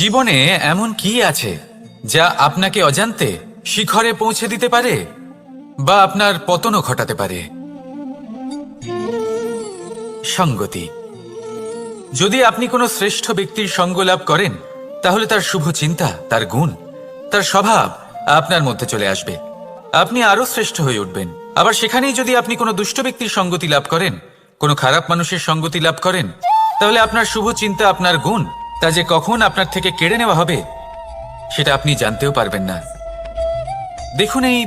জীবনে এমন কি আছে যা আপনাকে অজান্তে শিখরে পৌঁছে দিতে পারে বা আপনার পতনও ঘটাতে পারে? সঙ্গতি। যদি আপনি কোনো শ্রেষ্ঠ ব্যক্তির সঙ্গ লাভ করেন, তাহলে তার শুভ চিন্তা, তার গুণ, তার স্বভাব আপনার মধ্যে চলে আসবে। আপনি আরো শ্রেষ্ঠ হয়ে উঠবেন। আবার সেখানেই যদি আপনি কোনো দুষ্ট ব্যক্তির সঙ্গতি লাভ করেন, কোনো খারাপ মানুষের সঙ্গতি লাভ করেন, তাহলে আপনার শুভ চিন্তা, আপনার গুণ, তা যে কখন আপনার থেকে কেড়ে নেওয়া হবে সেটা আপনি জানতেও পারবেন না। দেখুন, এই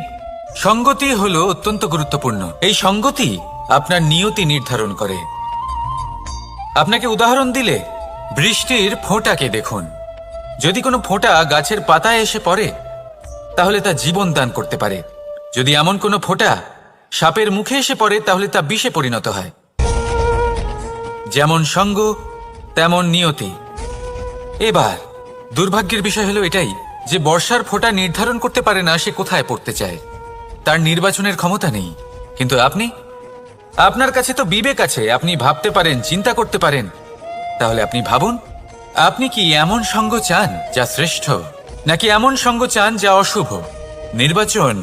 সঙ্গতি হলো অত্যন্ত গুরুত্বপূর্ণ। এই সঙ্গতি আপনার নিয়তি নির্ধারণ করে। আপনাকে উদাহরণ দিলে, বৃষ্টির ফোঁটাকে দেখুন। যদি কোনো ফোঁটা গাছের পাতায় এসে পড়ে, তাহলে তা জীবন দান করতে পারে। যদি এমন কোনো ফোঁটা সাপের মুখে এসে পড়ে, তাহলে তা বিষে পরিণত হয়। যেমন সঙ্গ, তেমন নিয়তি। এবার দুর্ভাগ্যের বিষয় হলো এটাই যে বর্ষার ফোঁটা নির্ধারণ করতে পারে না সে কোথায় পড়তে চায়। তার নির্বাচনের ক্ষমতা নেই। কিন্তু আপনার কাছে তো বিবেক আছে, আপনি ভাবতে পারেন, চিন্তা করতে পারেন। তাহলে আপনি ভাবুন, আপনি কি এমন সঙ্গ চান যা শ্রেষ্ঠ, নাকি এমন সঙ্গ চান যা অশুভ? নির্বাচন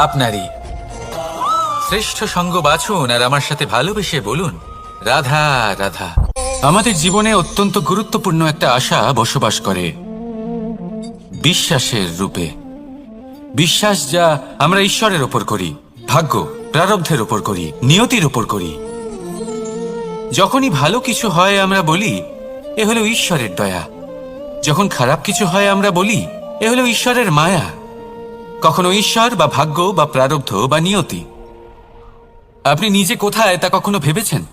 আপনারই। শ্রেষ্ঠ সঙ্গ বাছুন আর আমার সাথে ভালোবেসে বলুন, রাধা রাধা। আমাদের জীবনে অত্যন্ত গুরুত্বপূর্ণ একটা আশা বসবাস করে, বিশ্বাসের রূপে। বিশ্বাস যা আমরা ঈশ্বরের ওপর করি, ভাগ্য, প্রারব্ধের ওপর করি, নিয়তির ওপর করি। যখনই ভালো কিছু হয় আমরা বলি এ হলো ঈশ্বরের দয়া। যখন খারাপ কিছু হয় আমরা বলি এ হলো ঈশ্বরের মায়া। কখনো ঈশ্বর বা ভাগ্য বা প্রারব্ধ বা নিয়তি। আপনি নিজে কোথায় তা কখনো ভেবেছেন?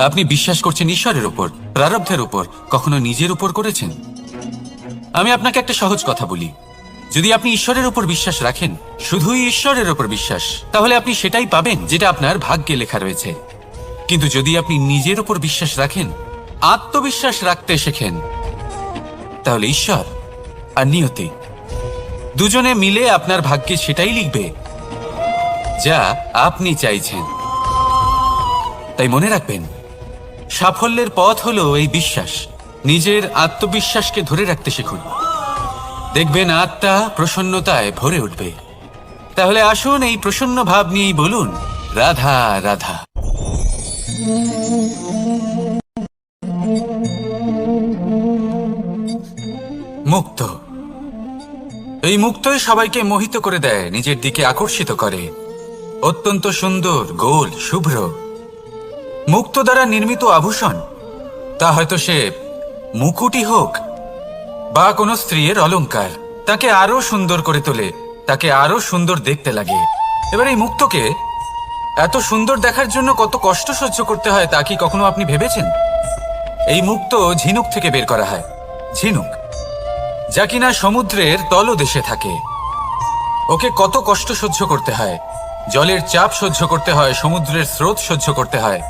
আপনি বিশ্বাস করছেন ঈশ্বরের উপর, প্রারব্ধের উপর, কখনো নিজের উপর করেছেন? আমি আপনাকে একটা সহজ কথা বলি, যদি আপনি ঈশ্বরের উপর বিশ্বাস রাখেন, শুধুই ঈশ্বরের উপর বিশ্বাস, তাহলে আপনি সেটাই পাবেন যেটা আপনার ভাগ্যে লেখা রয়েছে। কিন্তু যদি আপনি নিজের উপর বিশ্বাস রাখেন, আত্মবিশ্বাস রাখতে শেখেন, তাহলে ঈশ্বর আর নিয়তি দুজনে মিলে আপনার ভাগ্যে সেটাই লিখবে যা আপনি চাইছেন। তাই মনে রাখবেন, সাফল্যের পথ হলো এই বিশ্বাস। নিজের আত্মবিশ্বাসকে ধরে রাখতে শিখুন, দেখবেন আত্মা প্রসন্নতায় ভরে উঠবে। তাহলে আসুন এই প্রসন্ন ভাব নিয়েই বলুন, রাধা রাধা। মুক্ত। এই মুক্তই সবাইকে মোহিত করে দেয়, নিজের দিকে আকর্ষিত করে। অত্যন্ত সুন্দর, গোল, শুভ্র। মুক্ত দ্বারা নির্মিত আভূষণ, তা হয়তো সে মুকুটই হোক বা কোনো স্ত্রীর অলংকার, তাকে আরো সুন্দর করে তোলে, তাকে আরো সুন্দর দেখতে লাগে। এবার এই মুক্তকে এত সুন্দর দেখার জন্য কত কষ্ট সহ্য করতে হয় তা কি কখনো আপনি ভেবেছেন? এই মুক্ত ঝিনুক থেকে বের করা হয়। ঝিনুক, যা কিনা সমুদ্রের তলদেশে থাকে। ওকে কত কষ্ট সহ্য করতে হয়, জলের চাপ সহ্য করতে হয়, সমুদ্রের স্রোত সহ্য করতে হয়।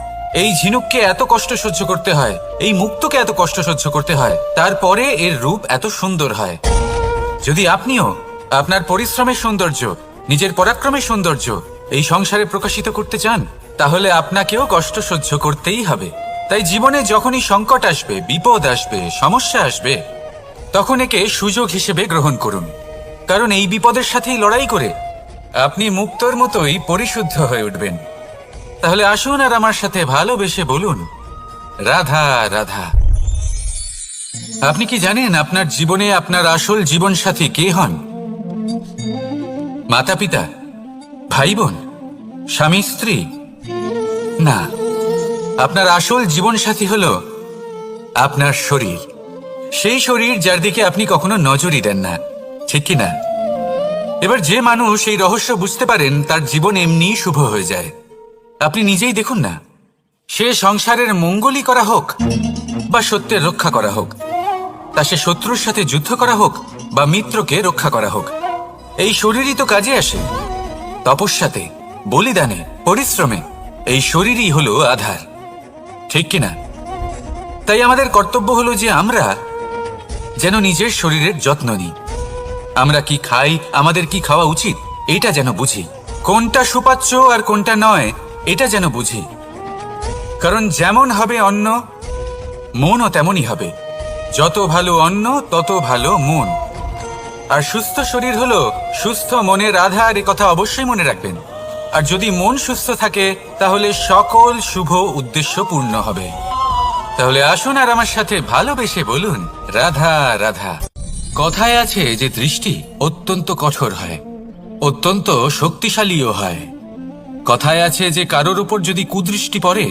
এই ঝিনুককে এত কষ্ট সহ্য করতে হয়, এই মুক্তকে এত কষ্ট সহ্য করতে হয়, তারপরে এর রূপ এত সুন্দর হয়। যদি আপনিও আপনার পরিশ্রমের সৌন্দর্য, নিজের পরাক্রমের সৌন্দর্য এই সংসারে প্রকাশিত করতে চান, তাহলে আপনাকেও কষ্ট সহ্য করতেই হবে। তাই জীবনে যখনই সংকট আসবে, বিপদ আসবে, সমস্যা আসবে, তখন একে সুযোগ হিসেবে গ্রহণ করুন। কারণ এই বিপদের সাথেই লড়াই করে আপনি মুক্তর মতোই পরিশুদ্ধ হয়ে উঠবেন। তাহলে আসুন আর আমার সাথে ভালোবেসে বলুন, রাধা রাধা। আপনি কি জানেন আপনার জীবনে আপনার আসল জীবনসাথী কে হন? মাতা পিতা, ভাই বোন, স্বামী স্ত্রী? না, আপনার আসল জীবনসাথী হলো আপনার শরীর। সেই শরীর যার দিকে আপনি কখনো নজরই দেন না, ঠিক কি না? এবার যে মানুষ এই রহস্য বুঝতে পারেন, তার জীবন এমনিই শুভ হয়ে যায়। আপনি নিজেই দেখুন না, সে সংসারের মঙ্গলই করা হোক বা সত্যের রক্ষা করা হোক, তা সে শত্রুর সাথে যুদ্ধ করা হোক বা মিত্রকে রক্ষা করা হোক, এই শরীরই তো কাজে আসে। তপস্যাতে, বলিদানে, পরিশ্রমে এই শরীরই হলো আধার, ঠিক কিনা? তাই আমাদের কর্তব্য হলো যে আমরা যেন নিজের শরীরের যত্ন নিই। আমরা কি খাই, আমাদের কি খাওয়া উচিত, এটা যেন বুঝি। কোনটা সুপাচ্য আর কোনটা নয়, এটা যেন বুঝি। কারণ যেমন হবে অন্ন, মনও তেমনই হবে। যত ভালো অন্ন তত ভালো মন। আর সুস্থ শরীর হলো সুস্থ মনের আধার, এ কথা অবশ্যই মনে রাখবেন। আর যদি মন সুস্থ থাকে তাহলে সকল শুভ উদ্দেশ্য পূর্ণ হবে। তাহলে আসুন আর আমার সাথে ভালোবেসে বলুন, রাধা রাধা। কথায় আছে যে দৃষ্টি অত্যন্ত কঠোর হয়, অত্যন্ত শক্তিশালীও হয়। কথায় আছে যে কারোর উপর যদি কুদৃষ্টি পড়ে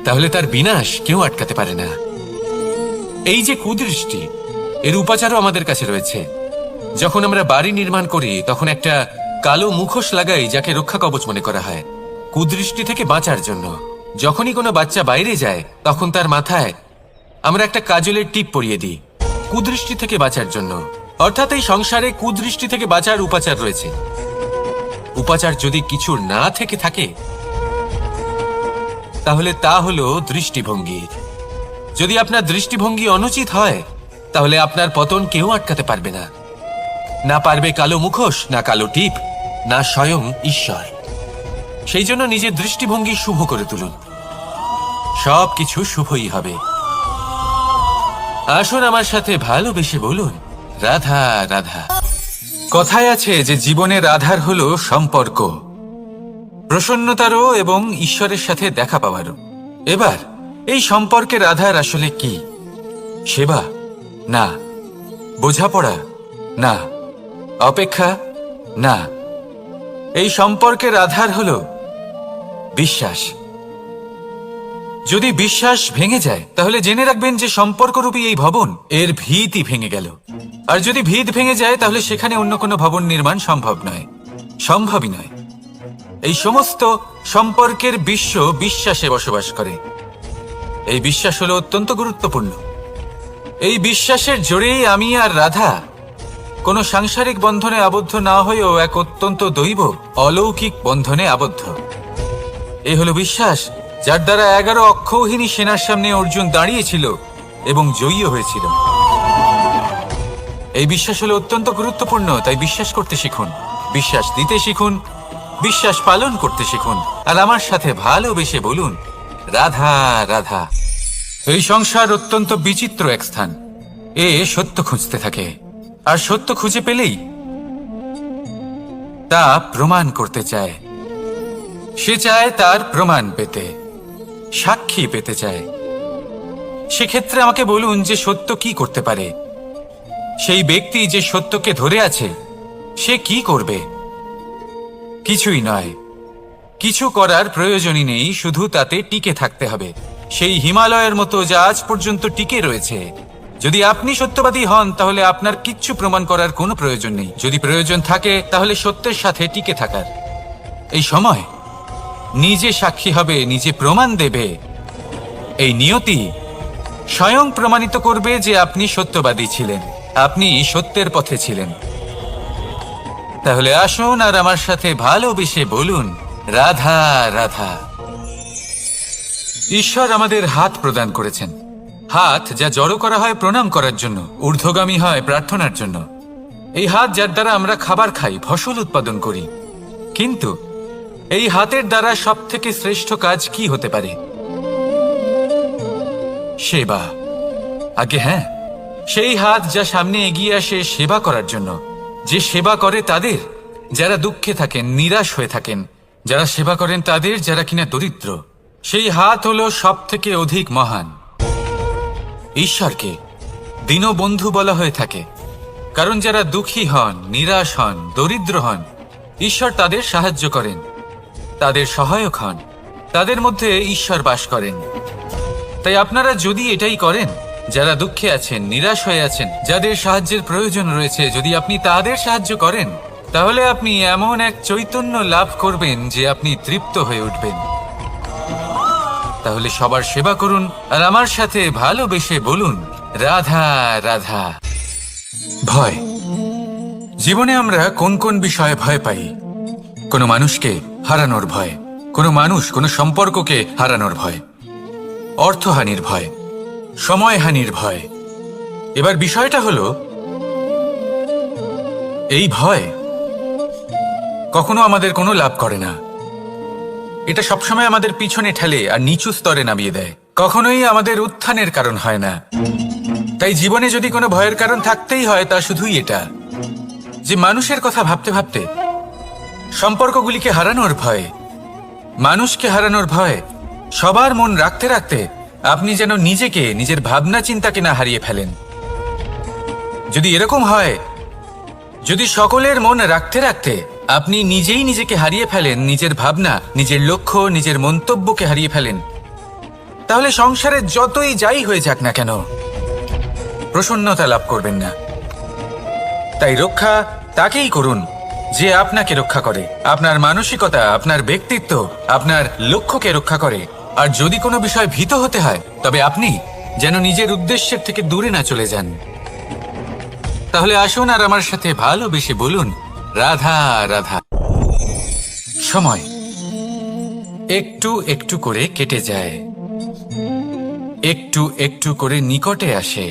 তাহলে তার বিনাশ কেউ আটকাতে পারে না। এই যে কুদৃষ্টি, এর উপাচারও আমাদের কাছে রয়েছে। যখন আমরা বাড়ি নির্মাণ করি তখন একটা কালো মুখোশ লাগাই, যাকে রক্ষা কবচ মনে করা হয় কুদৃষ্টি থেকে বাঁচার জন্য। যখনই কোনো বাচ্চা বাইরে যায় তখন তার মাথায় আমরা একটা কাজলের টিপ পরিয়ে দিই কুদৃষ্টি থেকে বাঁচার জন্য। অর্থাৎ এই সংসারে কুদৃষ্টি থেকে বাঁচার উপাচার রয়েছে। উপাচার যদি কিছু না থেকে থাকে তাহলে তা হলো দৃষ্টিভঙ্গি। যদি আপনার দৃষ্টিভঙ্গি অনুচিত হয় তাহলে আপনার পতন কেউ আটকাতে পারবে না। না পারবে কালো মুখোশ, না কালো টিপ, না স্বয়ং ঈশ্বর। সেই জন্য নিজের দৃষ্টিভঙ্গি শুভ করে তুলুন, সবকিছু শুভই হবে। আসুন আমার সাথে ভালোবেসে বলুন, রাধা রাধা। কথায় আছে যে জীবনের আধার হলো সম্পর্ক, প্রসন্নতারও এবং ঈশ্বরের সাথে দেখা পাওয়ারও। এবার এই সম্পর্কের আধার আসলে কি? সেবা? না। বোঝাপড়া? না। অপেক্ষা? না। এই সম্পর্কের আধার হলো বিশ্বাস। যদি বিশ্বাস ভেঙে যায় তাহলে জেনে রাখবেন যে সম্পর্করূপী এই ভবন, এর ভিতই ভেঙে গেল। আর যদি ভিত ভেঙে যায় তাহলে সেখানে অন্য কোনো ভবন নির্মাণ সম্ভব নয়, সম্ভবই নয়। এই সমস্ত সম্পর্কের বিশ্ব বিশ্বাসে বসবাস করে। এই বিশ্বাস হলো অত্যন্ত গুরুত্বপূর্ণ। এই বিশ্বাসের জোরেই আমি আর রাধা কোনো সাংসারিক বন্ধনে আবদ্ধ না হয়েও এক অত্যন্ত দৈব অলৌকিক বন্ধনে আবদ্ধ। এই হলো বিশ্বাস, যার দ্বারা 11 অক্ষৌহিনী সেনার সামনে অর্জুন দাঁড়িয়েছিল এবং জয়ীও হয়েছিল। এই বিশ্বাস হলো অত্যন্ত গুরুত্বপূর্ণ। তাই বিশ্বাস করতে শিখুন, বিশ্বাস দিতে শিখুন, বিশ্বাস পালন করতে শিখুন। আর আমার সাথে ভালোবেসে বলুন, রাধা রাধা। এই সংসার অত্যন্ত বিচিত্র এক স্থান। এ সত্য খুঁজতে থাকে, আর সত্য খুঁজে পেলেই তা প্রমাণ করতে চায়। সে চায় তার প্রমাণ পেতে, সাক্ষী পেতে চায়। সেক্ষেত্রে আমাকে বলুন যে সত্য কি করতে পারে? সেই ব্যক্তি যে সত্যকে ধরে আছে সে কি করবে? কিছুই নয়, কিছু করার প্রয়োজনই নেই, শুধু তাতে টিকে থাকতে হবে। সেই হিমালয়ের মতো যা আজ পর্যন্ত টিকে রয়েছে। যদি আপনি সত্যবাদী হন তাহলে আপনার কিচ্ছু প্রমাণ করার কোনো প্রয়োজন নেই। যদি প্রয়োজন থাকে তাহলে সত্যের সাথে টিকে থাকার। এই সময় নিজে সাক্ষী হবে, নিজে প্রমাণ দেবে। এই নিয়তি স্বয়ং প্রমাণিত করবে যে আপনি সত্যবাদী ছিলেন, আপনি সত্যের পথে ছিলেন। তাহলে আসুন আর আমার সাথে ভালোবেসে বলুন, রাধা রাধা। ঈশ্বর আমাদের হাত প্রদান করেছেন, হাত যা জড়ো করা হয় প্রণাম করার জন্য, ঊর্ধ্বগামী হয় প্রার্থনার জন্য। এই হাত যার দ্বারা আমরা খাবার খাই, ফসল উৎপাদন করি। কিন্তু এই হাতের দ্বারা সব থেকে শ্রেষ্ঠ কাজ কি হতে পারে? সেবা। আগে হ্যাঁ, সেই হাত যা সামনে এগিয়ে আসে সেবা করার জন্য, যে সেবা করে তাদের যারা দুঃখে থাকেন, নিরাশ হয়ে থাকেন, যারা সেবা করেন তাদের যারা কিনা দরিদ্র। সেই হাত হলো সব থেকে অধিক মহান। ঈশ্বরকে দীনবন্ধু বলা হয়ে থাকে, কারণ যারা দুঃখী হন, নিরাশ হন, দরিদ্র হন, ঈশ্বর তাদের সাহায্য করেন, তাদের সহায়ক হন, তাদের মধ্যে ঈশ্বর বাস করেন। তাই আপনারা যদি এটাই করেন, যারা দুঃখে আছেন, নিরাশ হয়ে আছেন, যাদের সাহায্যের প্রয়োজন রয়েছে, যদি আপনি তাদের সাহায্য করেন তাহলে আপনি এমন এক চৈতন্য লাভ করবেন যে আপনি তৃপ্ত হয়ে উঠবেন। তাহলে সবার সেবা করুন আর আমার সাথে ভালোবেসে বলুন, রাধা রাধা। ভয়। জীবনে আমরা কোন কোন বিষয়ে ভয় পাই? কোনো মানুষকে হারানোর ভয়, কোনো মানুষ, কোনো সম্পর্ককে হারানোর ভয়, অর্থহানির ভয়, সময়হানির ভয়। এবার বিষয়টা হলো, এই ভয় কখনো আমাদের কোনো লাভ করে না। এটা সবসময় আমাদের পিছনে ঠেলে আর নিচু স্তরে নামিয়ে দেয়, কখনোই আমাদের উত্থানের কারণ হয় না। তাই জীবনে যদি কোনো ভয়ের কারণ থাকতেই হয় তা শুধুই এটা, যে মানুষের কথা ভাবতে ভাবতে, সম্পর্কগুলিকে হারানোর ভয়, মানুষকে হারানোর ভয়, সবার মন রাখতে রাখতে আপনি যেন নিজেকে, নিজের ভাবনা চিন্তাকে না হারিয়ে ফেলেন। যদি এরকম হয়, যদি সকলের মন রাখতে রাখতে আপনি নিজেই নিজেকে হারিয়ে ফেলেন, নিজের ভাবনা, নিজের লক্ষ্য, নিজের মন্তব্যকে হারিয়ে ফেলেন, তাহলে সংসারে যতই যাই হয়ে যাক না কেন প্রসন্নতা লাভ করবেন না। তাই রক্ষা তাকেই করুন যে আপনাকে রক্ষা করে, আপনার মানসিকতা, আপনার ব্যক্তিত্ব, আপনার লক্ষ্যকে রক্ষা করে। আর যদি কোনো বিষয় ভীত হতে হয়, তবে আপনি যেন নিজের উদ্দেশ্যের থেকে দূরে না চলে যান। তাহলে আসুন আর আমার সাথে ভালোবেসে বলুন, রাধা রাধা। সময় একটু একটু করে কেটে যায়, একটু একটু করে নিকটে আসে।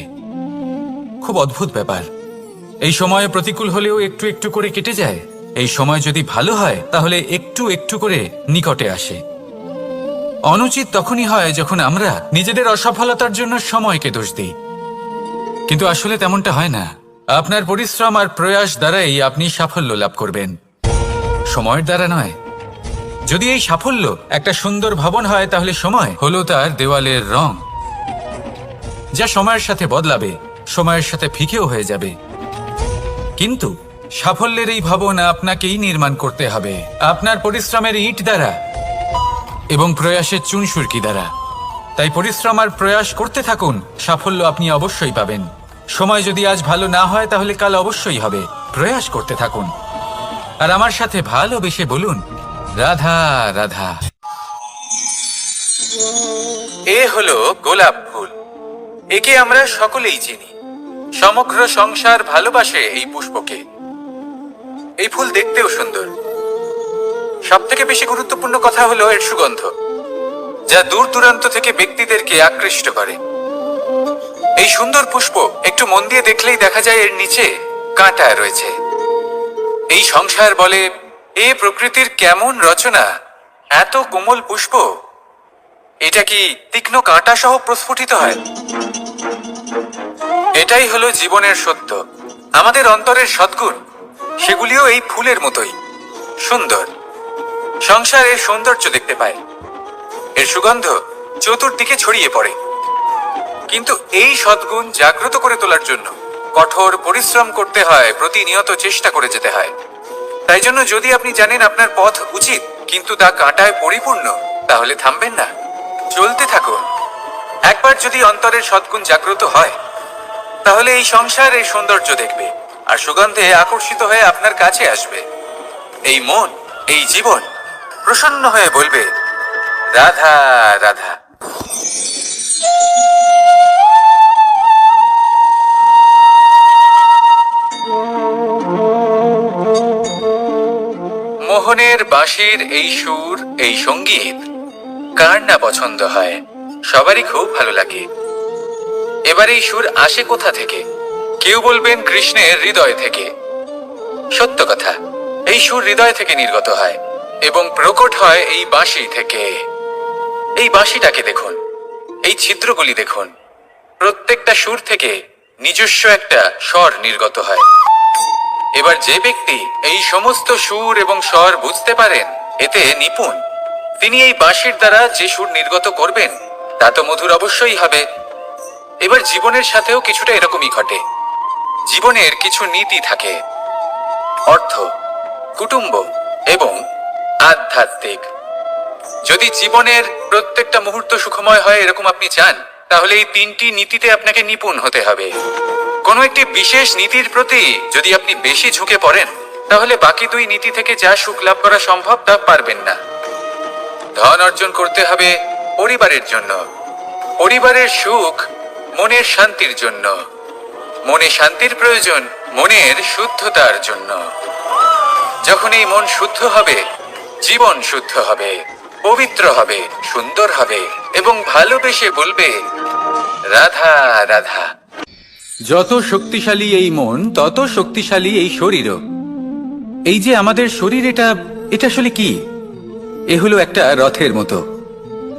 খুব অদ্ভুত ব্যাপার। এই সময় প্রতিকূল হলেও একটু একটু করে কেটে যায়। এই সময় যদি ভালো হয় তাহলে একটু একটু করে নিকটে আসে। অনুচিত তখনই হয় যখন আমরা নিজেদের অসফলতার জন্য সময়কে দোষ দিই, কিন্তু আসলে তেমনটা হয় না। আপনার পরিশ্রম আর প্রয়াস দ্বারাই আপনি সাফল্য লাভ করবেন, সময়ের দ্বারা নয়। যদি এই সাফল্য একটা সুন্দর ভবন হয়, তাহলে সময় হলো তার দেওয়ালের রং, যা সময়ের সাথে বদলাবে, সময়ের সাথে ফিকেও হয়ে যাবে। কিন্তু সাফল্যের এই ভবন আপনাকেই নির্মাণ করতে হবে, আপনার পরিশ্রমের ইট দ্বারা এবং প্রয়াসের চুনসুরকি দ্বারা। তাই পরিশ্রম আর প্রয়াস করতে থাকুন, সাফল্য আপনি অবশ্যই পাবেন। সময় যদি আজ ভালো না হয় তাহলে কাল অবশ্যই হবে। প্রয়াস করতে থাকুন আর আমার সাথে ভালোবেসে বলুন, রাধা রাধা। এ হলো গোলাপ ফুল। একে আমরা সকলেই চিনি। সমগ্র সংসার ভালোবাসে এই পুষ্পকে। এই ফুল দেখতেও সুন্দর। সবথেকে বেশি গুরুত্বপূর্ণ কথা হলো এর সুগন্ধ, যা দূর দূরান্ত থেকে ব্যক্তিদেরকে আকৃষ্ট করে। এই সুন্দর পুষ্প একটু মন দিয়ে দেখলেই দেখা যায় এর নিচে কাঁটা রয়েছে। এই সংসার বলে, এ প্রকৃতির কেমন রচনা, এত কোমল পুষ্প, এটা কি তীক্ষ্ণ কাঁটা সহ প্রস্ফুটিত হয়? এটাই হলো জীবনের সত্য। আমাদের অন্তরের সদ্গুণ, সেগুলিও এই ফুলের মতোই সুন্দর। সংসার এর সৌন্দর্য দেখতে পায়, এর সুগন্ধ চতুর্দিকে ছড়িয়ে পড়ে। কিন্তু এই সদ্গুণ জাগ্রত করে তোলার জন্য কঠোর পরিশ্রম করতে হয়, প্রতিনিয়ত চেষ্টা করে যেতে হয়। তাই জন্য যদি আপনি জানেন আপনার পথ উচিত কিন্তু তা কাঁটায় পরিপূর্ণ, তাহলে থামবেন না, চলতে থাকুন। একবার যদি অন্তরের সদ্গুণ জাগ্রত হয়, তাহলে এই সংসার এই সৌন্দর্য দেখবে আর সুগন্ধে আকর্ষিত হয়ে আপনার কাছে আসবে। এই মন, এই জীবন প্রসন্ন হয়ে বলবে, রাধা রাধা। মোহনের বাঁশির এই সুর, এই সঙ্গীত কার না পছন্দ হয়? সবারই খুব ভালো লাগে। এবার এই সুর আসে কোথা থেকে? কেউ বলবেন কৃষ্ণের হৃদয় থেকে। সত্য কথা, এই সুর হৃদয় থেকে নির্গত হয় এবং প্রকট হয় এই বাঁশি থেকে। এই বাঁশিটাকে দেখুন, এই ছিদ্রগুলি দেখুন, প্রত্যেকটা সুর থেকে নিজস্ব একটা স্বর নির্গত হয়। এবার যে ব্যক্তি এই সমস্ত সুর এবং স্বর বুঝতে পারেন, এতে নিপুণ, তিনি এই বাঁশির দ্বারা যে সুর নির্গত করবেন তা তো মধুর অবশ্যই হবে। এবার জীবনের সাথেও কিছুটা এরকমই ঘটে। জীবনের কিছু নীতি থাকে, অর্থ, কুটুম্ব এবং আধ্যাত্মিক। যদি জীবনের প্রত্যেকটা মুহূর্ত সুখময় হয় এরকম আপনি চান, তাহলে এই তিনটি নীতিতে আপনাকে নিপুণ হতে হবে। কোনো একটি বিশেষ নীতির প্রতি যদি আপনি বেশি ঝুঁকে পড়েন, তাহলে বাকি দুই নীতি থেকে যা সুখ লাভ করা সম্ভব তা পারবেন না। ধন অর্জন করতে হবে পরিবারের জন্য, পরিবারের সুখ মনের শান্তির জন্য, মনে শান্তির প্রয়োজন মনের শুদ্ধতার জন্য। যখন এই মন শুদ্ধ হবে, জীবন শুদ্ধ হবে, পবিত্র হবে, সুন্দর হবে এবং ভালোবেসে বলবে, রাধা রাধা। যত শক্তিশালী এই মন, তত শক্তিশালী এই শরীরও। এই যে আমাদের শরীর, এটা আসলে কি? এ হলো একটা রথের মতো।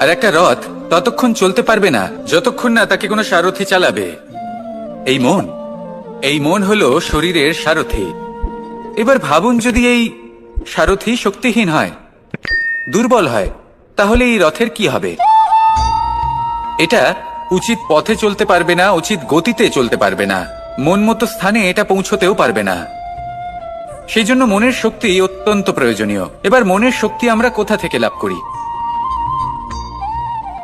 আর একটা রথ ততক্ষণ চলতে পারবে না যতক্ষণ না তাকে কোনো সারথি চালাবে। এই মন হলো শরীরের সারথি। এবার ভাবুন, যদি এই সারথি শক্তিহীন হয়, দুর্বল হয়, তাহলে এই রথের কি হবে? এটা উচিত পথে চলতে পারবে না, উচিত গতিতে চলতে পারবে না, মন মতো স্থানে এটা পৌঁছতেও পারবে না। সেই জন্য মনের শক্তি অত্যন্ত প্রয়োজনীয়। এবার মনের শক্তি আমরা কোথা থেকে লাভ করি?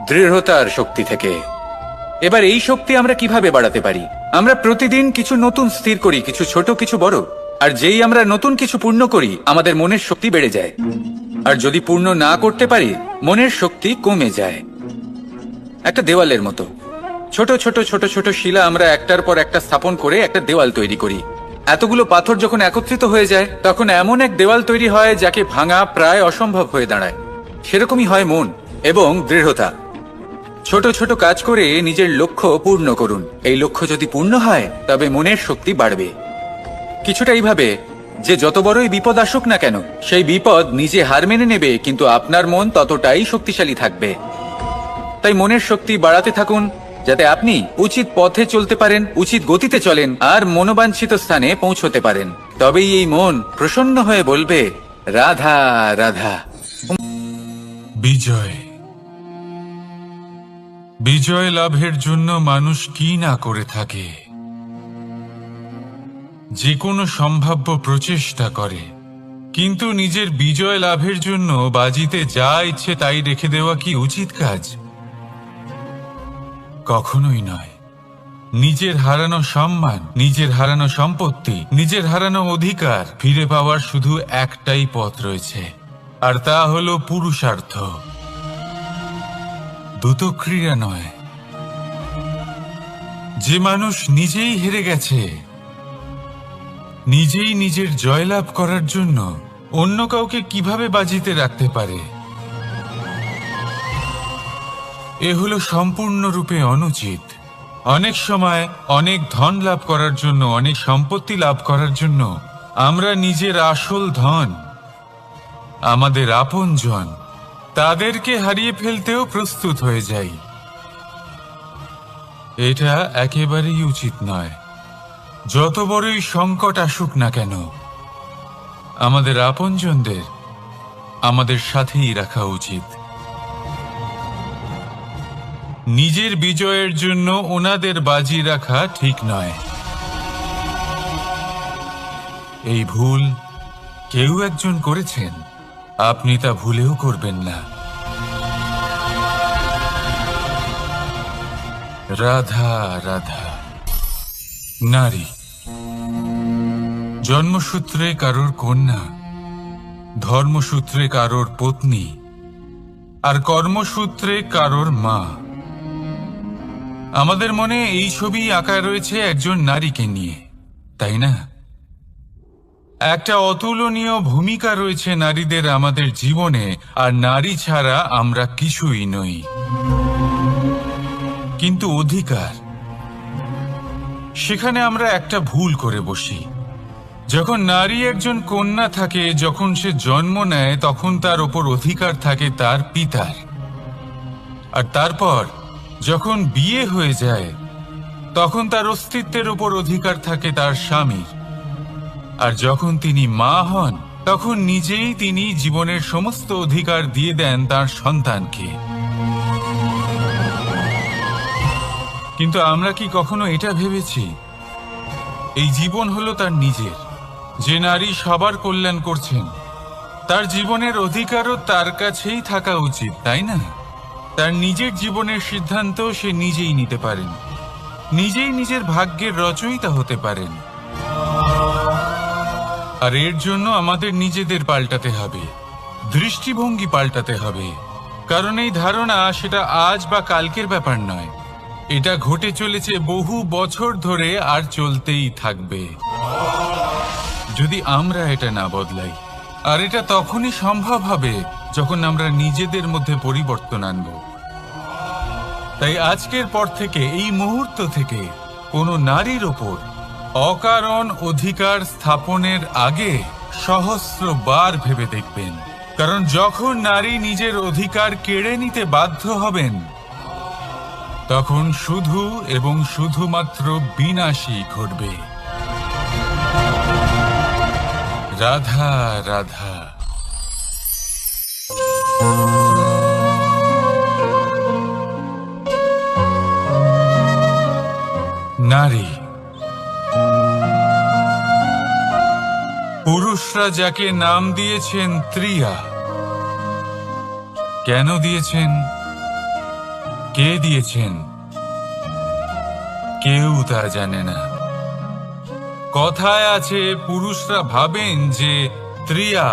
দৃঢ়তার শক্তি থেকে। এবার এই শক্তি আমরা কিভাবে বাড়াতে পারি? আমরা প্রতিদিন কিছু নতুন স্থির করি, কিছু ছোট কিছু বড়। আর যেই আমরা নতুন কিছু পূর্ণ করি, আমাদের মনের শক্তি বেড়ে যায়। আর যদি পূর্ণ না করতে পারি, মনের শক্তি কমে যায়। একটা দেওয়ালের মতো ছোট ছোট ছোট ছোট শিলা আমরা একটার পর একটা স্থাপন করে একটা দেওয়াল তৈরি করি। এতগুলো পাথর যখন একত্রিত হয়ে যায়, তখন এমন এক দেওয়াল তৈরি হয় যাকে ভাঙা প্রায় অসম্ভব হয়ে দাঁড়ায়। সেরকমই হয় মন এবং দৃঢ়তা। ছোট ছোট কাজ করে নিজের লক্ষ্য পূর্ণ করুন। এই লক্ষ্য যদি পূর্ণ হয়, তবে মনের শক্তি বাড়বে। কিছুটা এইভাবে যে যত বড়ই বিপদ আসুক না কেন, সেই বিপদ নিজে হার মেনে নেবে, কিন্তু আপনার মন ততটাই শক্তিশালী থাকবে। তাই মনের শক্তি বাড়াতে থাকুন, যাতে আপনি উচিত পথে চলতে পারেন, উচিত গতিতে চলেন আর মনোবাঞ্ছিত স্থানে পৌঁছতে পারেন। তবেই এই মন প্রসন্ন হয়ে বলবে, রাধা রাধা। বিজয়। বিজয় লাভের জন্য মানুষ কি না করে থাকে, যে কোনো সম্ভাব্য প্রচেষ্টা করে, কিন্তু নিজের বিজয় লাভের জন্য বাজিতে যা ইচ্ছে তাই রেখে দেওয়া কি উচিত কাজ? কখনোই নয়। নিজের হারানো সম্মান, নিজের হারানো সম্পত্তি, নিজের হারানো অধিকার ফিরে পাওয়ার শুধু একটাই পথ রয়েছে, আর তা হলো পুরুষার্থ, দ্যুতক্রিয়া নয়। যে মানুষ নিজেই হেরে গেছে, নিজেই নিজের জয়লাভ করার জন্য অন্য কাউকে কিভাবে বাজিতে রাখতে পারে? এ হলো সম্পূর্ণরূপে অনুচিত। অনেক সময় অনেক ধন লাভ করার জন্য, অনেক সম্পত্তি লাভ করার জন্য আমরা নিজের আসল ধন, আমাদের আপনজন, তাদেরকে হারিয়ে ফেলতেও প্রস্তুত হয়ে যাই। এটা একেবারেই উচিত নয়। যত বড়ই সংকট আসুক না কেন, আমাদের আপনজনদের আমাদের সাথেই রাখা উচিত। নিজের বিজয়ের জন্য ওনাদের বাজি রাখা ঠিক নয়। এই ভুল কেউ একজন করেছেন, আপনি তা ভুলেও করবেন না। রাধা রাধা। নারী জন্মসূত্রে কারোর কন্যা, ধর্মসূত্রে কারোর পত্নী, আর কর্মসূত্রে কারোর মা। আমাদের মনে এই ছবি আঁকা রয়েছে একজন নারীকে নিয়ে, তাই না? একটা অতুলনীয় ভূমিকা রয়েছে নারীদের আমাদের জীবনে, আর নারী ছাড়া আমরা কিছুই নই। কিন্তু অধিকার, সেখানে আমরা একটা ভুল করে বসি। যখন নারী একজন কন্যা থাকে, যখন সে জন্ম নেয়, তখন তার ওপর অধিকার থাকে তার পিতার। আর তারপর যখন বিয়ে হয়ে যায়, তখন তার অস্তিত্বের উপর অধিকার থাকে তার স্বামীর। আর যখন তিনি মা হন, তখন নিজেই তিনি জীবনের সমস্ত অধিকার দিয়ে দেন তার সন্তানকে। কিন্তু আমরা কি কখনো এটা ভেবেছি, এই জীবন হলো তার নিজের? যে নারী সবার কল্যাণ করছেন, তার জীবনের অধিকারও তার কাছেই থাকা উচিত, তাই না? তার নিজের জীবনের সিদ্ধান্ত সে নিজেই নিতে পারেন, নিজেই নিজের ভাগ্যের রচয়িতা হতে পারেন। আর এর জন্য আমাদের নিজেদের পাল্টাতে হবে, দৃষ্টিভঙ্গি পাল্টাতে হবে। কারণ এই ধারণা সেটা আজ বা কালকের ব্যাপার নয়, এটা ঘটে চলেছে বহু বছর ধরে আর চলতেই থাকবে, যদি আমরা এটা না বদলাই। আর এটা তখনই সম্ভব হবে যখন আমরা নিজেদের মধ্যে পরিবর্তন আনব। তাই আজকের পর থেকে, এই মুহূর্ত থেকে, কোনো নারীর ওপর অকারণ অধিকার স্থাপনের আগে সহস্রবার ভেবে দেখবেন। কারণ যখন নারী নিজের অধিকার কেড়ে নিতে বাধ্য হবেন, তখন শুধু এবং শুধুমাত্র বিনাশই ঘটবে। রাধা রাধা। নারী, পুরুষরা যাকে নাম দিয়েছেন ত্রিয়া, কেন দিয়েছেন, কে দিয়েছেন, কেউ তা জানে না। কথায় আছে পুরুষরা ভাবেন যে ত্রিয়া,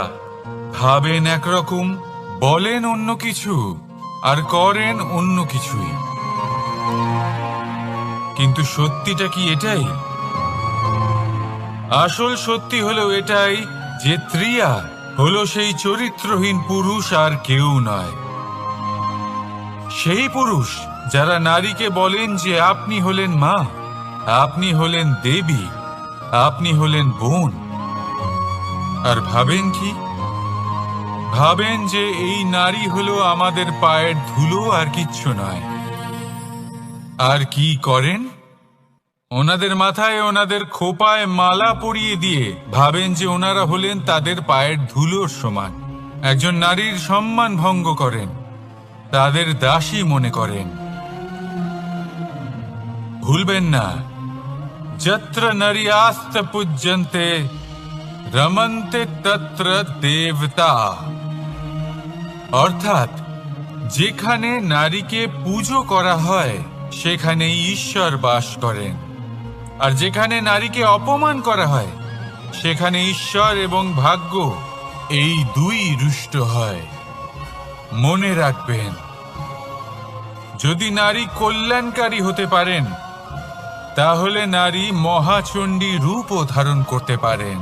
ভাবেন একরকম, বলেন অন্য কিছু, আর করেন অন্য কিছুই। কিন্তু সত্যিটা কি এটাই? আসল সত্যি হলো এটাই যে ত্রিয়া হলো সেই চরিত্রহীন পুরুষ আর কেউ নয়। সেই পুরুষ যারা নারীকে বলেন যে আপনি হলেন মা, আপনি হলেন দেবী, আপনি হলেন বোন। আর ভাবেন কি? ভাবেন যে এই নারী হলো আমাদের পায়ের ধুলো আর কিচ্ছু নয়। আর কি করেন? ওনাদের মাথায় ওনাদের খোপায় মালা পরিয়ে দিয়ে ভাবেন যে ওনারা হলেন তাদের পায়ের ধুলোর সমান। একজন নারীর সম্মান ভঙ্গ করেন, তাদের দাসী মনে করেন। ভুলবেন না, যত্র নারীয়াস্ত পূজ্যন্তে রমন্তে তত্র দেবতা। অর্থাৎ যেখানে নারীকে পুজো করা হয় সেখানেই ঈশ্বর বাস করেন, আর যেখানে নারীকে অপমান করা হয় সেখানে ঈশ্বর এবং ভাগ্য এই দুই রুষ্ট হয়। মনে রাখবেন, যদি নারী কল্যাণকারী হতে পারেন তাহলে নারী মহাচণ্ডী রূপও ধারণ করতে পারেন।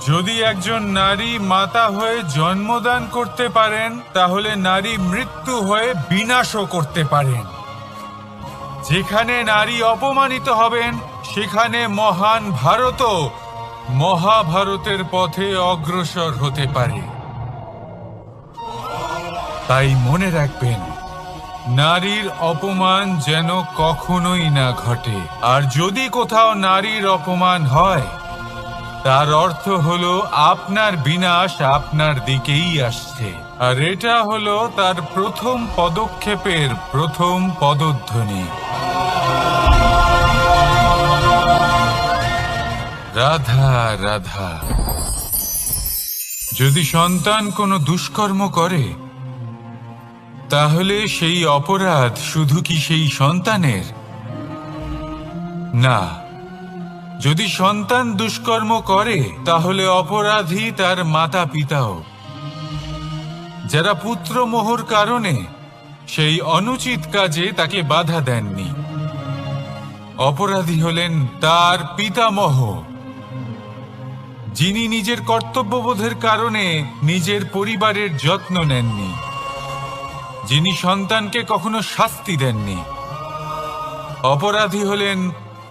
যদি একজন নারী মাতা হয়ে জন্মদান করতে পারেন তাহলে নারী মৃত্যু হয়ে বিনাশও করতে পারেন। যেখানে নারী অপমানিত হবেন সেখানে মহান ভারতও মহাভারতের পথে অগ্রসর হতে পারে। তাই মনে রাখবেন, নারীর অপমান যেন কখনোই না ঘটে। আর যদি কোথাও নারীর অপমান হয় তার অর্থ হলো আপনার বিনাশ আপনার দিকেই আসছে। আর এটা হলো তার প্রথম পদক্ষেপের প্রথম পদধ্বনি। রাধা রাধা। যদি সন্তান কোনো দুষ্কর্ম করে তাহলে সেই অপরাধ শুধু কি সেই সন্তানের? না, যদি সন্তান দুষ্কর্ম করে তাহলে অপরাধী তার মাতা পিতাও, যারা পুত্রমোহর কারণে সেই অনুচিত কাজে তাকে বাধা দেননি। অপরাধী হলেন তার পিতামহ, যিনি নিজের কর্তব্যবোধের কারণে নিজের পরিবারের যত্ন নেননি, যিনি সন্তানকে কখনো শাস্তি দেননি। অপরাধী হলেন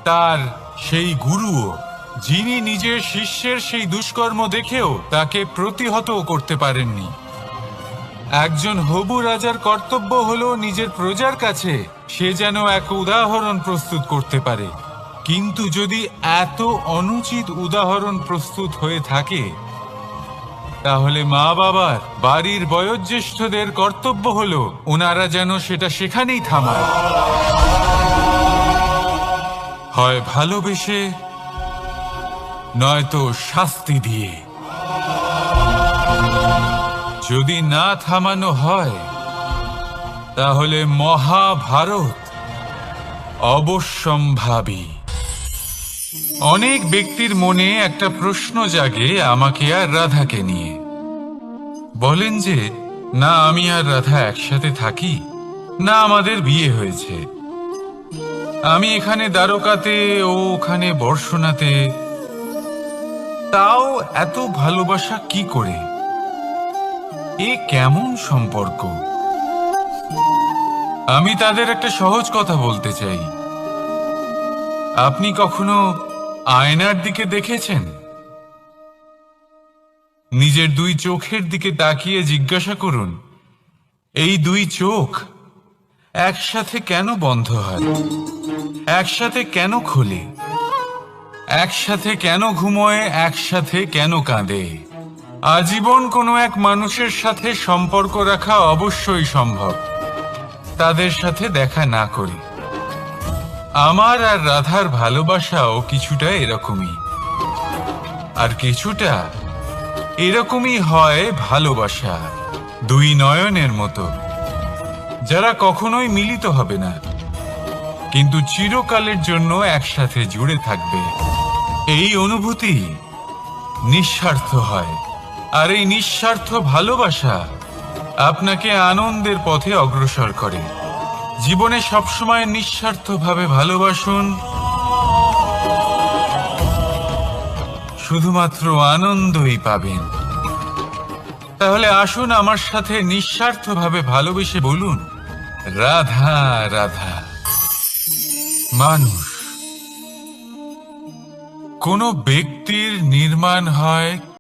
তার সেই গুরুও, যিনি নিজের শিষ্যের সেই দুষ্কর্ম দেখেও তাকে প্রতিহত করতে পারেননি। একজন হবু রাজার কর্তব্য হলো নিজের প্রজার কাছে সে যেন এক উদাহরণ প্রস্তুত করতে পারে। কিন্তু যদি এত অনুচিত উদাহরণ প্রস্তুত হয়ে থাকে তাহলে মা বাবার, বাড়ির বয়োজ্যেষ্ঠদের কর্তব্য হলো ওনারা যেন সেটা সেখানেই থামায়, হয় ভালোবেসে নয়তো শাস্তি দিয়ে। যদি না থামানো হয় তাহলে মহাভারত অবশ্যম্ভাবী। অনেক ব্যক্তির মনে একটা প্রশ্ন জাগে আমাকে আর রাধাকে নিয়ে। বলেন যে না আমি আর রাধা একসাথে থাকি, না আমাদের বিয়ে হয়েছে। আমি এখানে দ্বারকাতে, ও ওখানে বর্ষনাতে, তাও এত ভালোবাসা কি করে? এ কেমন সম্পর্ক? আমি তাদের একটা সহজ কথা বলতে চাই। আপনি কখনো আয়নার দিকে দেখেছেন? নিজের দুই চোখের দিকে তাকিয়ে জিজ্ঞাসা করুন, এই দুই চোখ একসাথে কেন বন্ধ হয়, একসাথে কেন খোলে, একসাথে কেন ঘুমোয়, একসাথে কেন কাঁদে? আজীবন কোনো এক মানুষের সাথে সম্পর্ক রাখা অবশ্যই সম্ভব, তাদের সাথে দেখা না করি। আমার আর রাধার ভালোবাসাও কিছুটা এরকমই, আর কিছুটা এরকমই হয় ভালোবাসা, দুই নয়নের মতো, যারা কখনোই মিলিত হবে না, কিন্তু চিরকালের জন্য একসাথে জুড়ে থাকবে। এই অনুভূতি নিঃস্বার্থ হয়, আর এই নিঃস্বার্থ ভালোবাসা আপনাকে আনন্দের পথে অগ্রসর করে। জীবনে সবসময় নিঃস্বার্থভাবে ভালোবাসুন, শুধুমাত্র আনন্দই পাবেন। তাহলে আসুন আমার সাথে নিঃস্বার্থভাবে ভালোবেসে বলুন, রাধা রাধা। মানুষ, কোনো ব্যক্তির নির্মাণ হয়